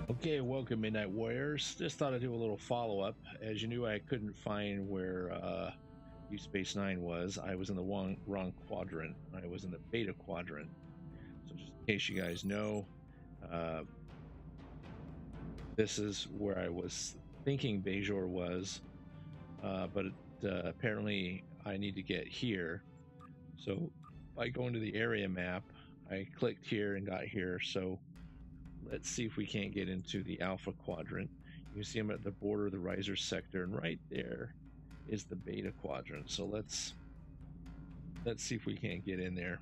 Okay, welcome Midnight Warriors. Just thought I'd do a little follow-up. As you knew, I couldn't find where Deep Space Nine was. I was in the wrong quadrant. I was in the beta quadrant. So just in case you guys know, uh, this is where I was thinking Bajor was, but apparently I need to get here. So by going to the area map, I clicked here and got here. So let's see if we can't get into the Alpha Quadrant. You can see I'm at the border of the riser sector, and right there is the Beta Quadrant. So let's see if we can't get in there.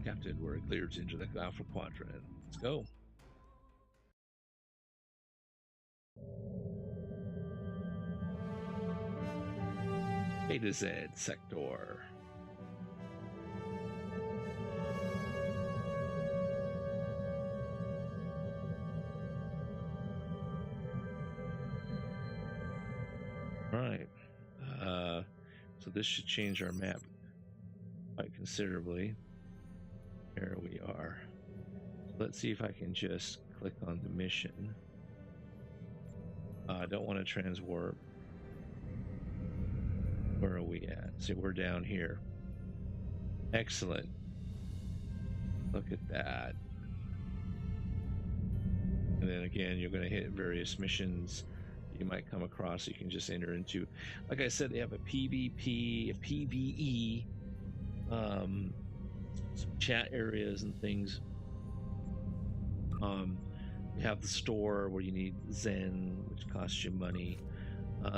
Captain, we're cleared to enter the Alpha Quadrant. Let's go. Beta Z sector. All right. So this should change our map quite considerably. There we are. Let's see if I can just click on the mission. I don't want to transwarp. Where are we at? See, we're down here. Excellent. Look at that. And then again, you're going to hit various missions you might come across. You can just enter into. Like I said, they have a PvP, a PvE, some chat areas and things. You have the store where you need Zen, which costs you money.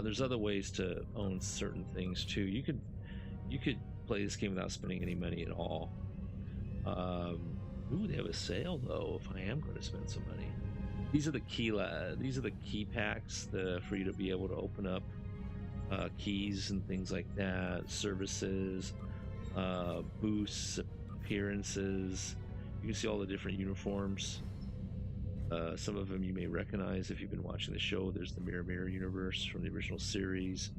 There's other ways to own certain things too. You could play this game without spending any money at all. Ooh, they have a sale though. If I am going to spend some money, these are the key packs for you to be able to open up keys and things like that. Services, boosts, appearances. You can see all the different uniforms. Some of them you may recognize if you've been watching the show. There's the Mirror universe from the original series,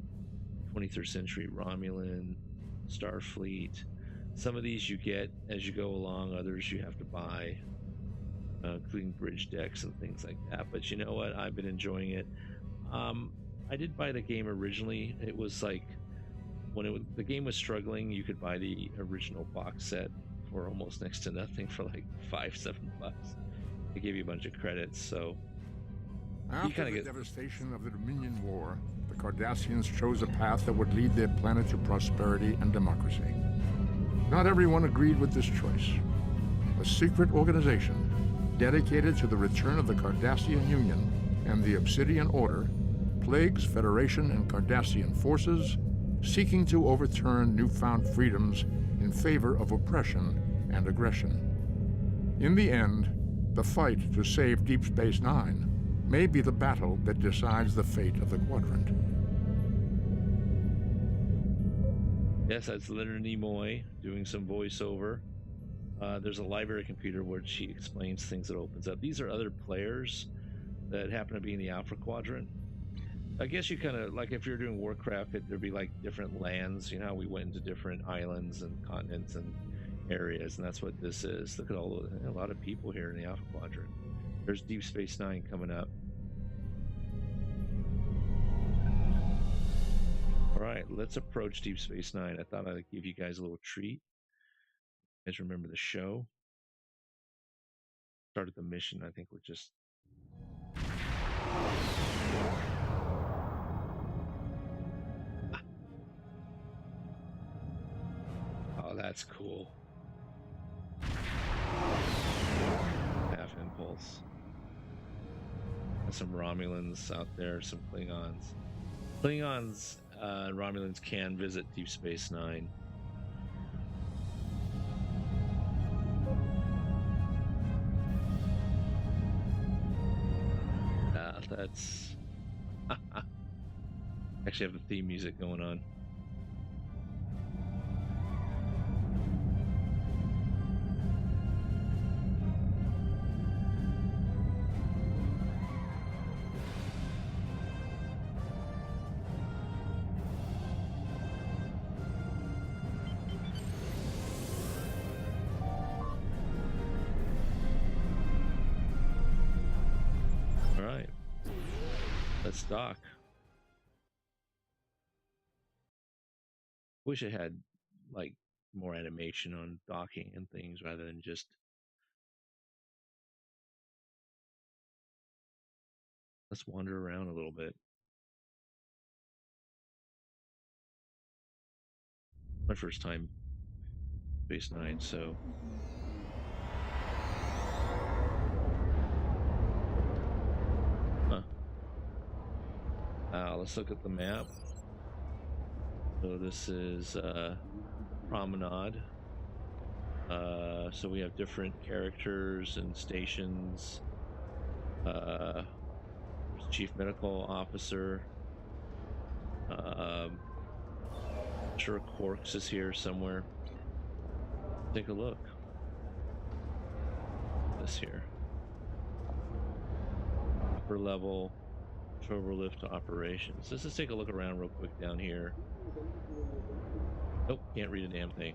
23rd century Romulan, Starfleet. Some of these you get as you go along, others you have to buy, including bridge decks and things like that. But you know what? I've been enjoying it. I did buy the game originally. It was like when the game was struggling, you could buy the original box set for almost next to nothing for like $5-7. They give you a bunch of credits, so after the devastation of the Dominion War, the Cardassians chose a path that would lead their planet to prosperity and democracy. Not everyone agreed with this choice. A secret organization dedicated to the return of the Cardassian Union and the Obsidian Order plagues Federation and Cardassian forces, seeking to overturn newfound freedoms in favor of oppression and aggression. In the end, the fight to save Deep Space Nine may be the battle that decides the fate of the quadrant. Yes, that's Leonard Nimoy doing some voiceover. There's a library computer where she explains things that opens up. These are other players that happen to be in the Alpha Quadrant. I guess you kind of, like if you're doing Warcraft, there'd be like different lands. You know how we went into different islands and continents and areas, and that's what this is. Look at a lot of people here in the Alpha Quadrant. There's Deep Space Nine coming up. All right, let's approach Deep Space Nine. I thought I'd give you guys a little treat. You guys remember the show? Started the mission, I think, with just oh, that's cool. Half impulse. And some Romulans out there, some Klingons. Klingons and Romulans can visit Deep Space Nine. That's actually have the theme music going on. Let's dock. Wish it had like more animation on docking and things rather than just. Let's wander around a little bit. My first time DS9, so let's look at the map. So this is Promenade. So we have different characters and stations. Chief Medical Officer. Sure, Quarks is here somewhere. Take a look. This here. Upper level turbolift operations. Let's just take a look around real quick down here. Nope, can't read a damn thing.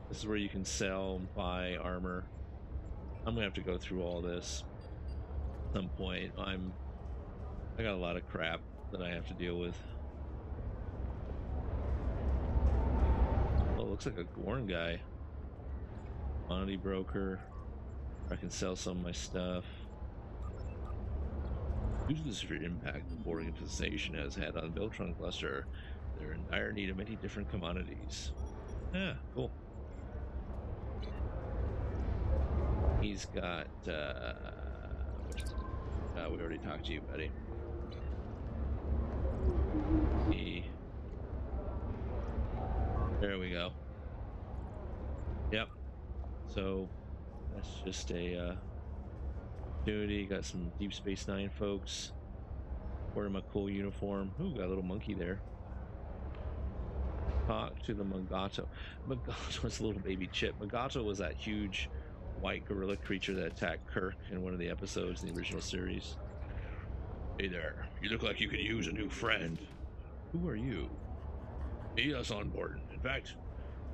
This is where you can sell and buy armor. I'm gonna have to go through all this at some point. I got a lot of crap that I have to deal with. Oh, looks like a Gorn guy. Commodity broker. I can sell some of my stuff. Due to the severe impact the boarding infestation has had on the Beltron cluster, they're in dire need of many different commodities. Yeah, cool. He's got, we already talked to you, buddy. There we go. Yep. So that's just a opportunity. Got some Deep Space Nine folks wearing my cool uniform. Ooh, got a little monkey there. Talk to the Magato. Magato's a little baby chip. Magato was that huge white gorilla creature that attacked Kirk in one of the episodes in the original series. Hey there, you look like you could use a new friend. Who are you? Us on board. In fact,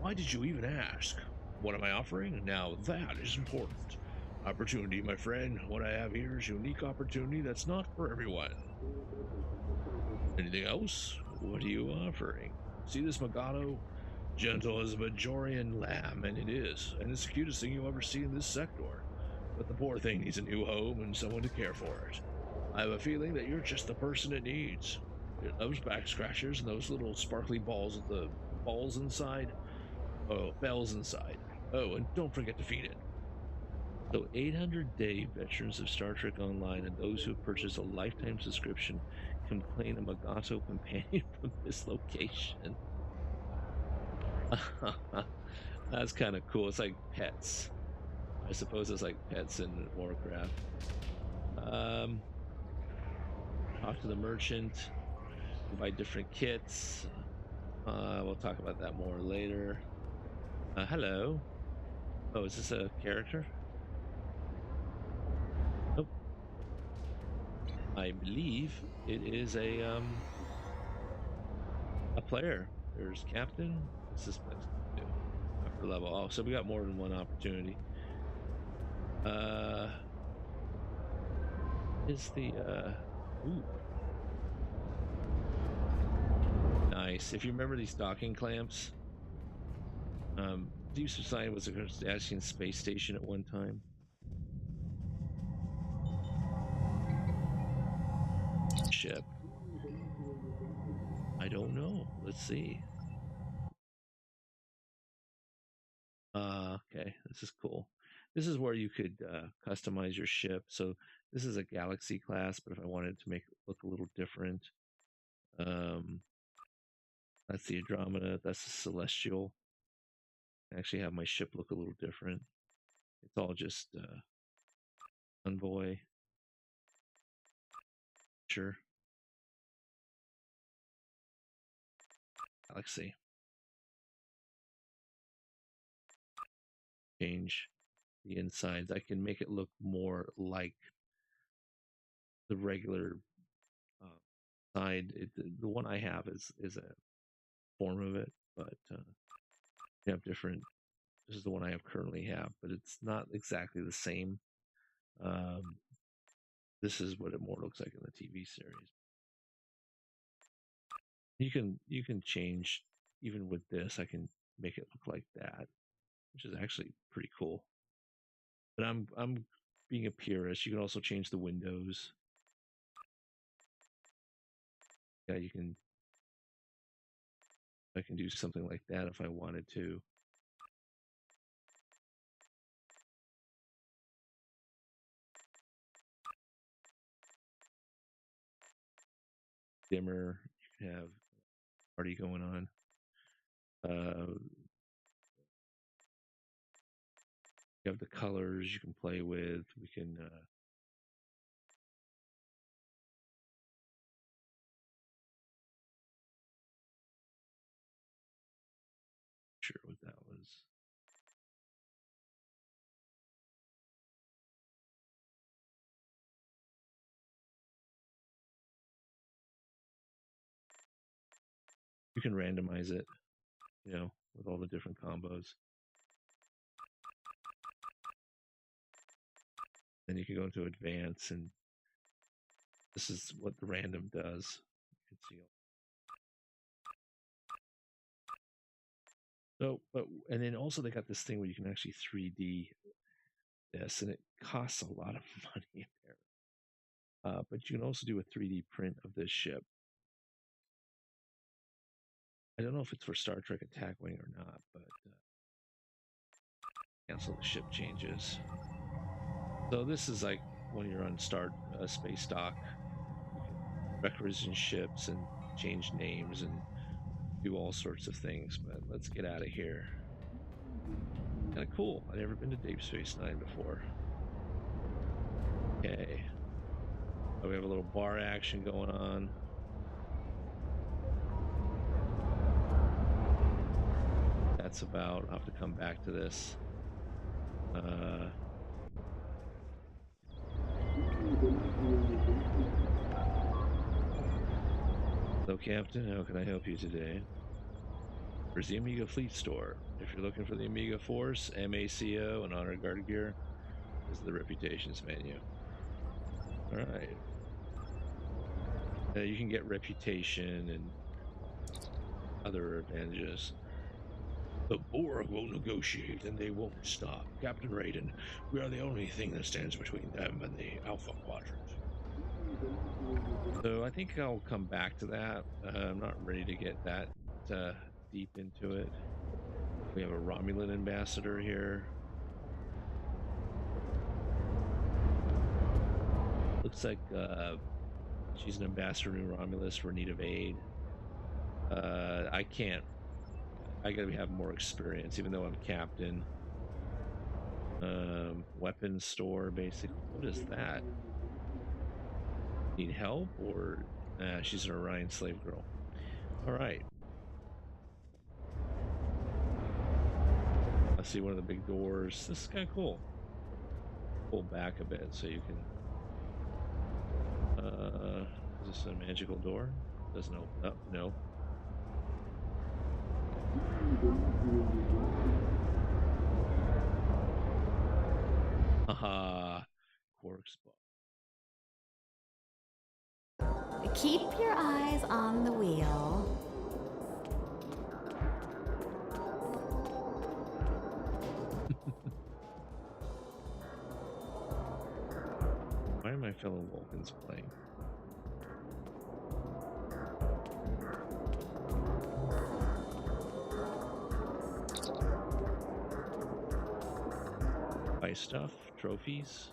why did you even ask? What am I offering? Now that is important. Opportunity, my friend. What I have here is a unique opportunity that's not for everyone. Anything else? What are you offering? See this Magato? Gentle as a Bajorian lamb, and it is. And it's the cutest thing you'll ever see in this sector. But the poor thing needs a new home and someone to care for it. I have a feeling that you're just the person it needs. It loves back scratchers and those little sparkly balls with the balls inside. Oh, bells inside. Oh, and don't forget to feed it. So 800-day veterans of Star Trek Online and those who have purchased a lifetime subscription can claim a Magato companion from this location. That's kind of cool. It's like pets. I suppose it's like pets in Warcraft. Talk to the merchant. Buy different kits. We'll talk about that more later. Hello. Oh, is this a character? Nope. I believe it is a player. There's Captain. What's this place do? Upper level. Oh, so we got more than one opportunity. Is the ooh. Nice. If you remember these docking clamps, Deep Space Nine was a Cardassian space station at one time. Ship. I don't know. Let's see. Okay, this is cool. This is where you could customize your ship. So this is a Galaxy class, but if I wanted to make it look a little different, that's the Andromeda. That's the Celestial. I actually have my ship look a little different. It's all just Envoy. Sure. Galaxy. Change the insides. I can make it look more like the regular side. The one I have is a form of it, but you have different This is the one I have currently have, but it's not exactly the same. This is what it more looks like in the TV series. You can change, even with this, I can make it look like that, which is actually pretty cool. But I'm being a purist. You can also change the windows. Yeah, I can do something like that if I wanted to. Dimmer, you can have party going on. You have the colors you can play with. We can sure what that was. You can randomize it, you know, with all the different combos. Then you can go into advance, and this is what the random does. You can see. So, and then also they got this thing where you can actually 3D this, and it costs a lot of money there. But you can also do a 3D print of this ship. I don't know if it's for Star Trek Attack Wing or not, but cancel the ship changes. So this is like when you're on space dock, you can requisition ships and change names and do all sorts of things. But let's get out of here. Kind of cool. I've never been to Deep Space Nine before. Okay. Oh, we have a little bar action going on. That's about. I'll have to come back to this. Hello, Captain. How can I help you today? Where's the Amiga Fleet Store? If you're looking for the Amiga Force, MACO, and Honor Guard gear, this is the Reputations menu. All right. You can get reputation and other advantages. The Borg will negotiate and they won't stop. Captain Raiden, we are the only thing that stands between them and the Alpha Quadrant. So I think I'll come back to that. I'm not ready to get that deep into it. We have a Romulan ambassador here. Looks like she's an ambassador to Romulus for need of aid. I gotta have more experience, even though I'm captain. Weapons store, basically. What is that? Need help? Or she's an Orion slave girl. Alright. I see one of the big doors. This is kind of cool. Pull back a bit so you can... is this a magical door? Doesn't open up. No. Haha. Quark's book. Keep your eyes on the wheel. Why are my fellow Vulcans playing? Buy stuff, trophies.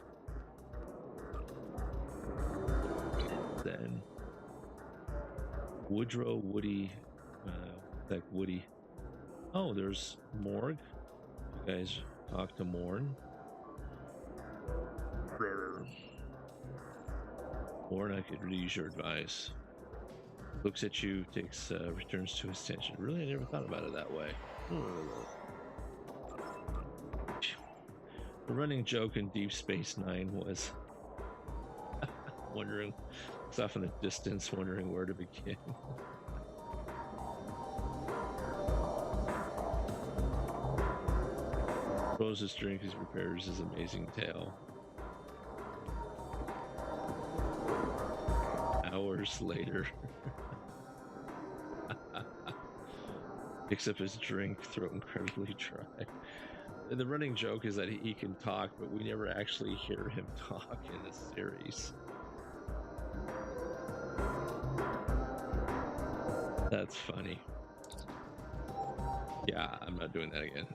Then Woodrow, Woody, like Woody. Oh, there's Morg. You guys talk to Morn. Morn, I could really use your advice. Looks at you, takes returns to his attention. Really, I never thought about it that way. The running joke in Deep Space Nine was wondering, it's off in the distance, wondering where to begin. Throws his drink as he prepares his amazing tale. Hours later. Picks up his drink, throat incredibly dry. The running joke is that he can talk, but we never actually hear him talk in the series. That's funny. Yeah, I'm not doing that again.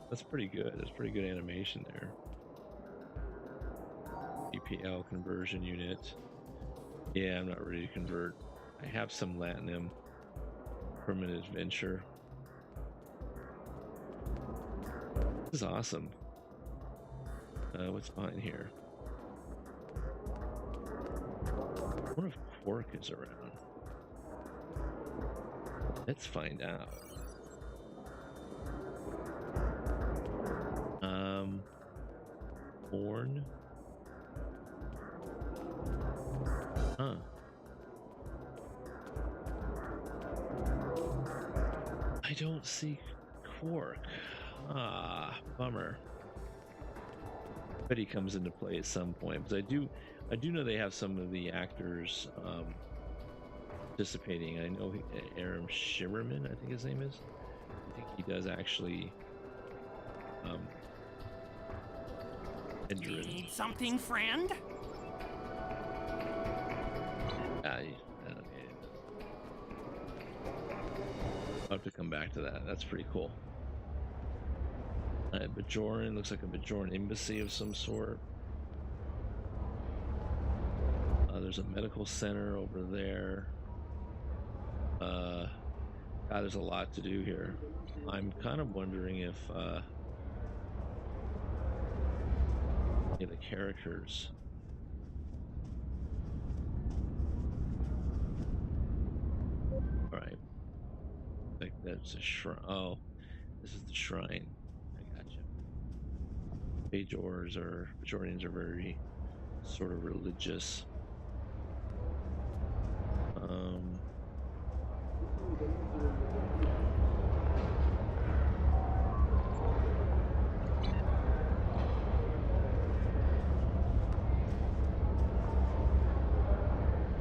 That's pretty good. That's pretty good animation there. EPL conversion unit. Yeah, I'm not ready to convert. I have some Latinum from an adventure. This is awesome. What's behind here? I wonder if Quark is around. Let's find out. Born. Huh. I don't see Quark. Ah, bummer. But he comes into play at some point. Because I do know they have some of the actors participating. I know Aram Shimmerman, I think his name is. I think he does actually enter in. Need something, friend? I'll have to come back to that. That's pretty cool. Bajoran, looks like a Bajoran embassy of some sort. There's a medical center over there. God, there's a lot to do here. I'm kind of wondering if any of the characters. All right. Like that's a shrine. Oh, this is the shrine. I gotcha. Bajorians are very sort of religious.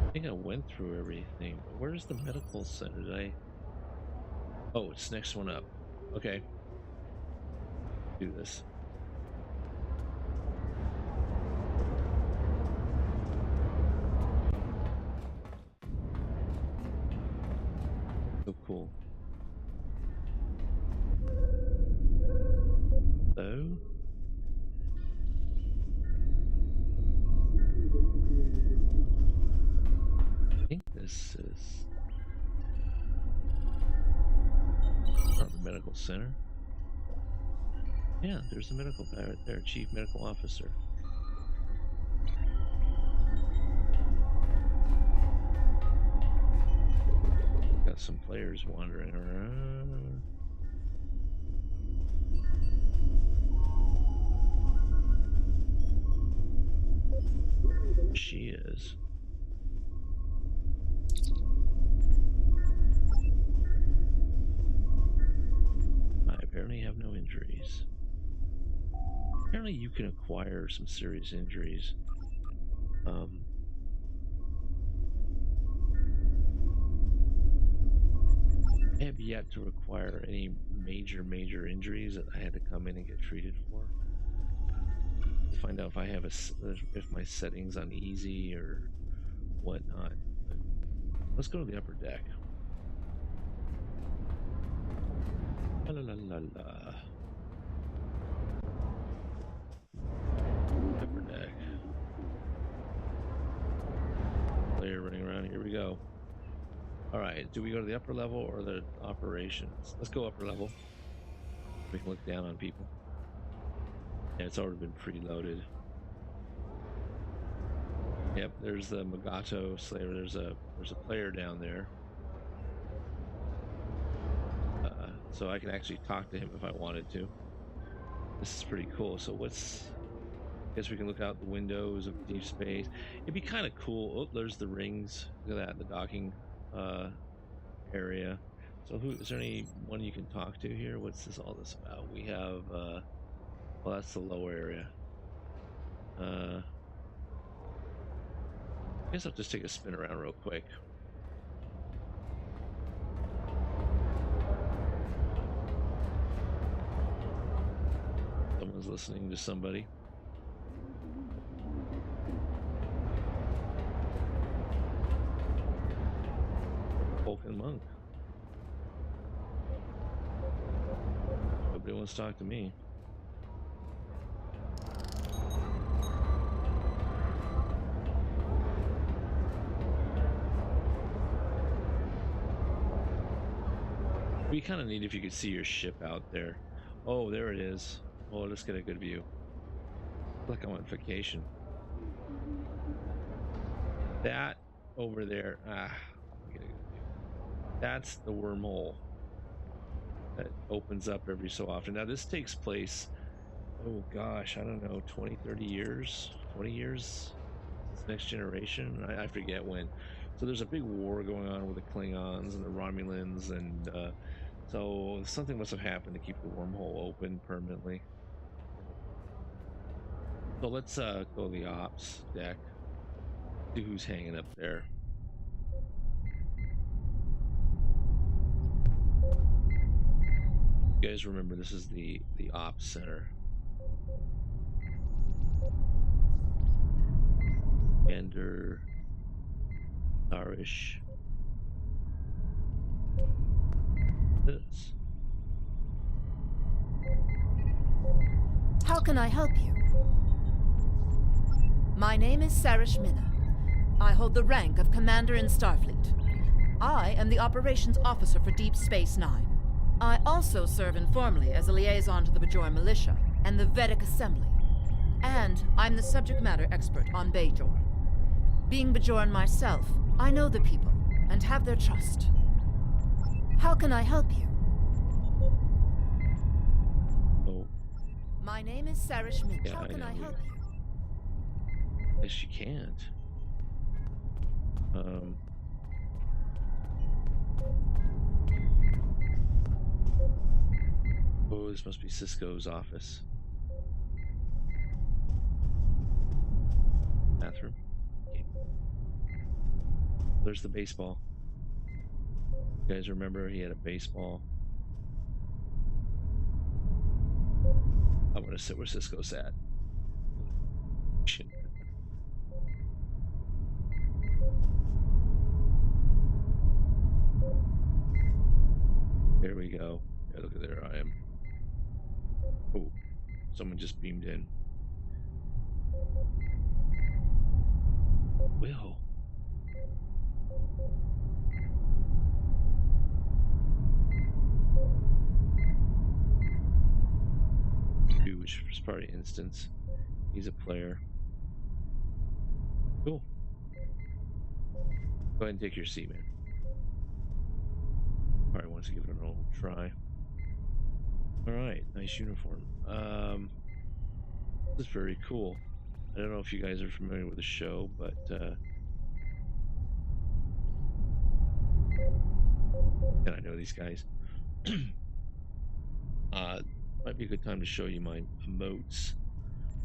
I think I went through everything, but where's the medical center? Did I? Oh, it's next one up. Okay. Do this. So cool. So. I think this is not the medical center. Yeah, there's the medical guy right there, Chief Medical Officer. Got some players wandering around. She is. I apparently have no injuries. Apparently you can acquire some serious injuries. I have yet to acquire any major injuries that I had to come in and get treated for. To find out if I have if my settings on easy or whatnot. But let's go to the upper deck. La la la la. Upper deck. Player running around. Here we go. All right. Do we go to the upper level or the operations? Let's go upper level. We can look down on people. Yeah, it's already been preloaded. Yep, there's the Magato Slayer. There's a player down there. So I can actually talk to him if I wanted to. This is pretty cool. So what's... I guess we can look out the windows of deep space. It'd be kind of cool. Oh, there's the rings. Look at that, the docking area. So who is there anyone you can talk to here? What's this all this about? We have Well, that's the low area. I guess I'll just take a spin around real quick. Someone's listening to somebody. Vulcan monk. Nobody wants to talk to me. It'd be kind of neat if you could see your ship out there. Oh, there it is. Well, let's get a good view. Like I'm on vacation. That over there. Get a good view. That's the wormhole that opens up every so often. Now this takes place, oh gosh, I don't know, 20, 30 years, 20 years since Next Generation. I forget when. So there's a big war going on with the Klingons and the Romulans, and so something must have happened to keep the wormhole open permanently. So let's go to the ops deck, see who's hanging up there. You guys remember this is the ops center. Ender, Irish. This. How can I help you? My name is Sarish Minna. I hold the rank of Commander in Starfleet. I am the Operations Officer for Deep Space Nine. I also serve informally as a liaison to the Bajoran Militia and the Vedic Assembly. And I'm the subject matter expert on Bajor. Being Bajoran myself, I know the people and have their trust. How can I help you? Oh. My name is Sarish Minna. Yeah, How can I help you? Yes, you can't. Oh, this must be Cisco's office. Bathroom. Okay. There's the baseball. You guys remember he had a baseball? I want to sit where Cisco sat. There we go. Yeah, look at there I am. Oh, someone just beamed in. Will. Which is probably instance. He's a player. Cool. Go ahead and take your seat, man. Alright, wants to give it an old try. Alright, nice uniform. This is very cool. I don't know if you guys are familiar with the show, but and I know these guys. Might be a good time to show you my emotes.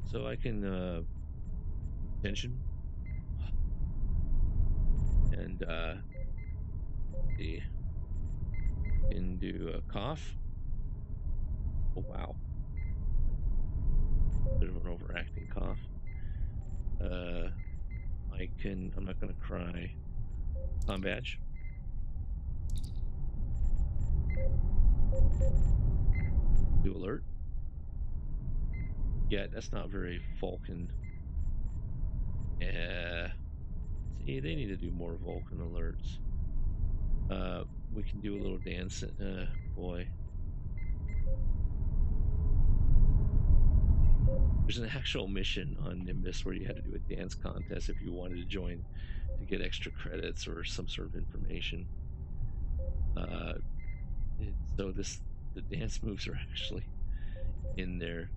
So I can attention and can do a cough. Oh wow, bit of an overacting cough. I'm not gonna cry. Com badge. Do alert. Yeah, that's not very Vulcan. Yeah. See, they need to do more Vulcan alerts. We can do a little dance. Boy. There's an actual mission on Nimbus where you had to do a dance contest if you wanted to join to get extra credits or some sort of information. So the dance moves are actually in there.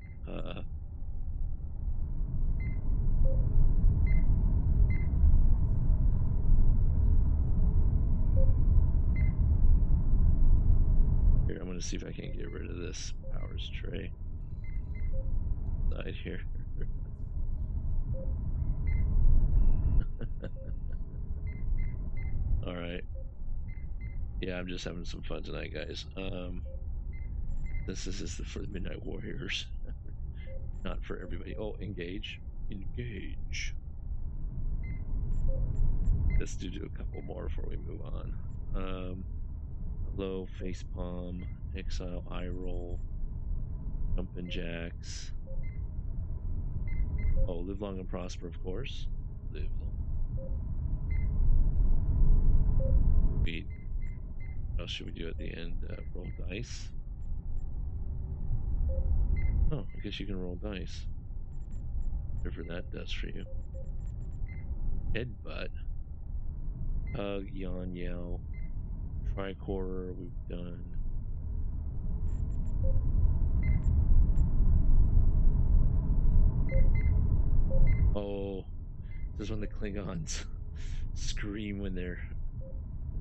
Here, I'm going to see if I can get rid of this powers tray. side here. All right. Yeah, I'm just having some fun tonight, guys. This is for the Midnight Warriors, not for everybody. Oh, engage, engage. Let's do a couple more before we move on. Hello, facepalm, exile, eye roll, jumping jacks. Oh, live long and prosper, of course. Live long. Sweet. What else should we do at the end? Roll dice. Oh, I guess you can roll dice. Whatever that does for you. Headbutt. Hug, yawn, yell. Tricorder, we've done. Oh, this is when the Klingons scream when their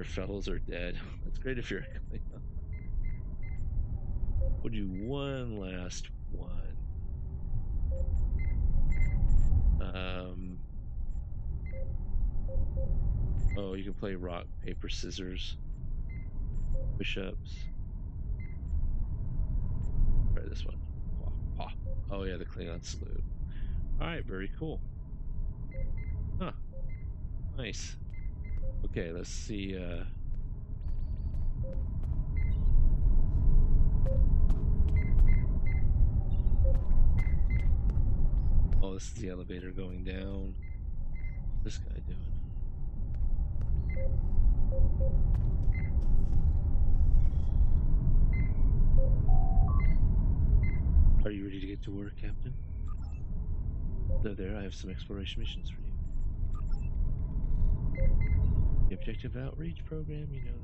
fellows are dead. That's great if you're a Klingon. We'll do one last one. Oh, you can play rock, paper, scissors, push-ups. Try this one. Oh yeah, the Klingon salute. All right, very cool. Huh. Nice. Okay, let's see. Oh, this is the elevator going down. What's this guy doing? Are you ready to get to work, Captain? No, there, I have some exploration missions for you. The objective outreach program, you know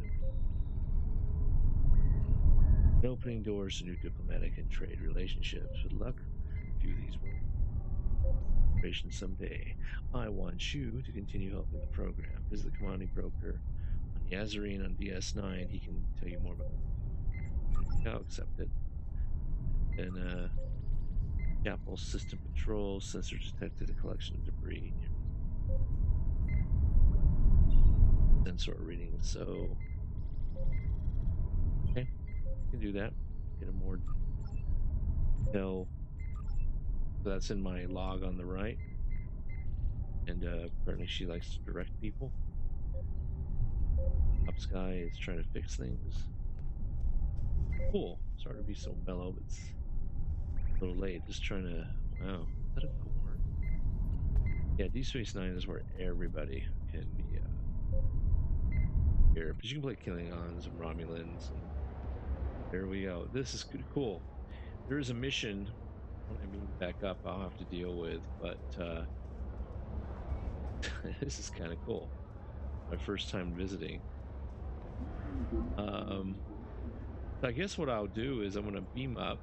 that. Opening doors to new diplomatic and trade relationships. With luck, few of these will operation someday. I want you to continue helping the program. Visit the commodity broker on Yazarine on DS9. He can tell you more about it. I'll accept it. And Chapel system patrol. Sensor detected a collection of debris near sensor reading. So okay, can do that. Get a more detail. So that's in my log on the right. And apparently she likes to direct people. Top Sky is trying to fix things. Cool. Sorry to be so mellow, but it's a little late. Just trying to. Wow, is that a gore? Yeah, DS9 is where everybody can be here. But you can play Klingons and Romulans. And there we go. This is cool. There is a mission when I move back up I'll have to deal with, but this is kind of cool. My first time visiting. I guess what I'll do is I'm going to beam up.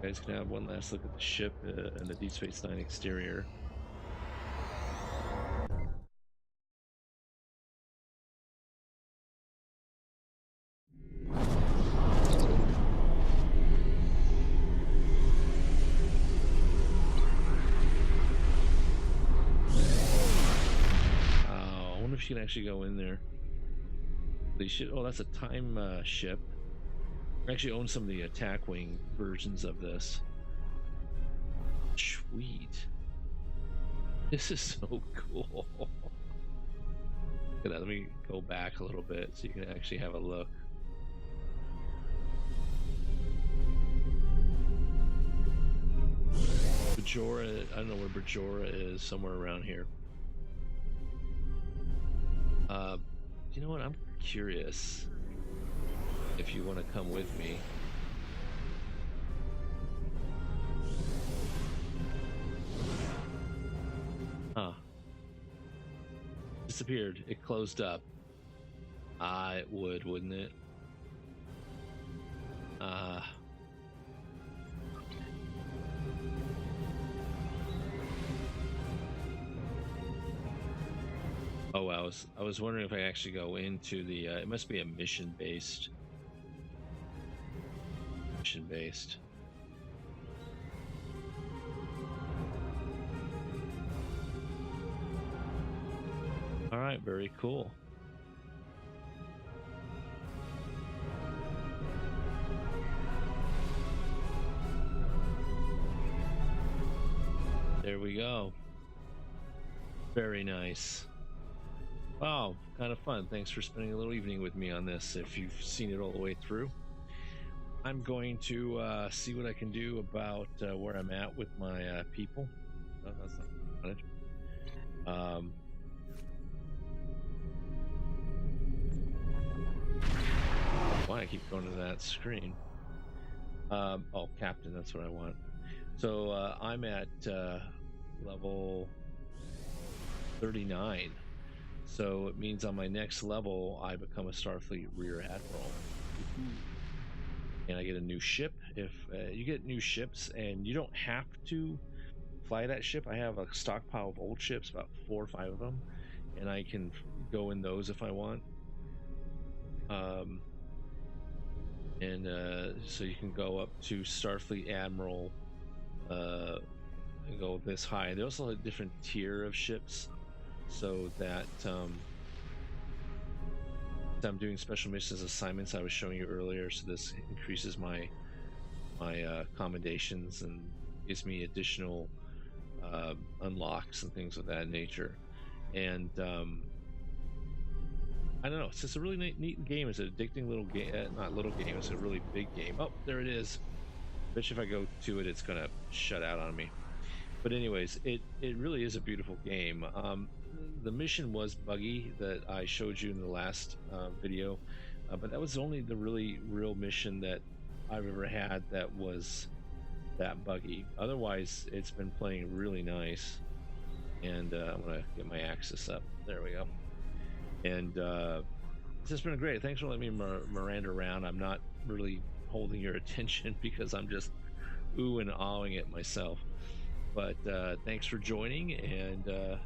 You guys can have one last look at the ship and the DS9 exterior. I wonder if you can actually go in there. They should. Oh, that's a time ship. I actually own some of the attack wing versions of this. Sweet. This is so cool. Look at that. Let me go back a little bit so you can actually have a look. Bajora, I don't know where Bajora is, somewhere around here. You know what? I'm curious if you want to come with me. Huh. Disappeared. It closed up. It would, wouldn't it? Oh, I was wondering if I actually go into the. It must be a mission based. All right, very cool. There we go. Very nice. Wow, kind of fun. Thanks for spending a little evening with me on this. If you've seen it all the way through, I'm going to see what I can do about where I'm at with my people. No, that's not it. Why I keep going to that screen? Oh, Captain, that's what I want. So I'm at level 39. So it means on my next level, I become a Starfleet Rear Admiral. And I get a new ship. If you get new ships, and you don't have to fly that ship. I have a stockpile of old ships, about 4 or 5 of them, and I can go in those if I want. So you can go up to Starfleet Admiral and go this high. They also have a different tier of ships, so that I'm doing special missions assignments I was showing you earlier. So this increases my commendations and gives me additional unlocks and things of that nature. And I don't know, it's just a really neat game. It's an addicting little game. Not little game, it's a really big game. Oh, there it is. Bet you if I go to it, it's gonna shut out on me. But anyways, it really is a beautiful game. The mission was buggy that I showed you in the last video, but that was only the real mission that I've ever had that was that buggy. Otherwise, it's been playing really nice. And I'm gonna get my axis up. There we go. And it's just been great. Thanks for letting me Miranda around. I'm not really holding your attention because I'm just ooh and ahhing it myself. But thanks for joining, and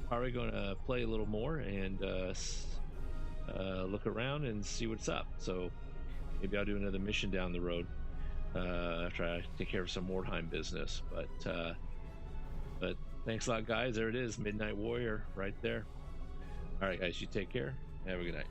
probably going to play a little more and look around and see what's up. So maybe I'll do another mission down the road after I take care of some Mordheim business. But thanks a lot, guys. There it is, Midnight Warrior right there. All right, guys, you take care. Have a good night.